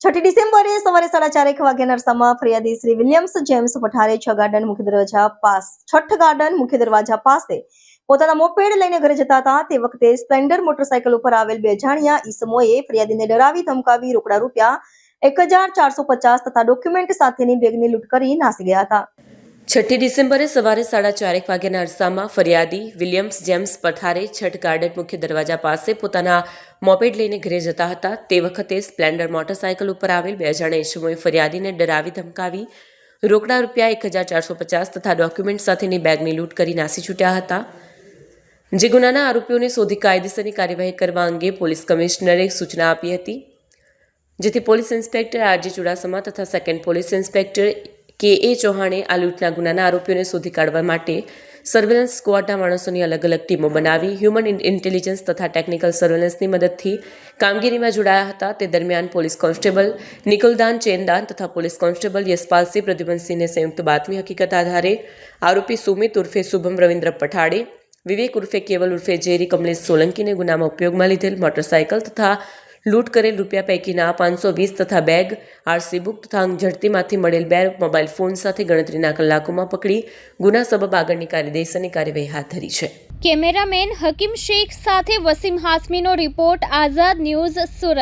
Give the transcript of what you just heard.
6 ડિસેમ્બરે સવારે 4:30 વાગ્યાના અરસામાં ફરિયાદી Shri Williams James Pathare Chhath garden મુખ્ય દરવાજા પાસે પોતાના મોપેડ લઈને ઘરે જતા હતા. તે વખતે સ્પ્લેન્ડર મોટરસાયકલ ઉપર આવેલ બે અજાણ્યા ઈસમોએ ફરિયાદીને ડરાવી ધમકાવી રોકડા રૂપિયા 1,450 તથા ડોક્યુમેન્ટ સાથેની બેગની લૂંટ કરી નાસી ગયા હતા. 6 ડિસેમ્બરે સવારે 4:30 વાગ્યાના અરસામાં ફરિયાદી Williams James Pathare Chhath garden મુખ્ય દરવાજા પાસે પોતાના મોપેડ લઈને ઘરે જતા હતા. તે વખતે સ્પ્લેન્ડર મોટરસાયકલ ઉપર આવેલ બે અજાણ્યા ઈસમોએ ફરિયાદીને ડરાવી ધમકાવી રોકડા રૂપિયા 1,450 તથા ડોક્યુમેન્ટ સાથેની બેગની લૂંટ કરી નાસી છૂટ્યા હતા. જે ગુનાના આરોપીઓને શોધી કાયદેસરની કાર્યવાહી કરવા અંગે પોલીસ કમિશનરે સૂચના આપી હતી, જેથી પોલીસ ઇન્સ્પેક્ટર આરજી ચુડાસમા તથા સેકન્ડ પોલીસ ઇન્સ્પેક્ટર કે.એ. ચૌહાણે આ લૂંટના ગુનાના આરોપીઓને શોધી કાઢવા માટે સર્વેલન્સ સ્ક્વોડના માણસોની અલગ અલગ ટીમો બનાવી હ્યુમન ઇન્ટેલિજન્સ તથા ટેકનિકલ સર્વેલન્સની મદદથી કામગીરીમાં જોડાયા હતા. તે દરમિયાન પોલીસ કોન્સ્ટેબલ નિકુલદાન ચેનદાન તથા પોલીસ કોન્સ્ટેબલ યશપાલસિંહ પ્રદ્યુમનસિંહને સંયુક્ત બાતમી હકીકત આધારે આરોપી સુમિત ઉર્ફે શુભમ રવિન્દ્ર પઠાડે, વિવેક ઉર્ફે કેવલ ઉર્ફે જેરી કમલેશ સોલંકીને ગુનામાં ઉપયોગમાં લીધેલ મોટરસાયકલ તથા લૂંટ કરેલ રૂપિયા પૈકીના 520 તથા બેગ, આરસી બુક તથા ઝડતીમાંથી મળેલ 2 મોબાઈલ ફોન સાથે ગણતરીના કલાકોમાં પકડી ગુના સબબ આગળની કાયદેસરની કાર્યવાહી હાથ ધરી છે. કેમેરામેન હકીમ શેખ સાથે વસીમ હાસમીનો રિપોર્ટ, આઝાદ ન્યૂઝ, સુરત.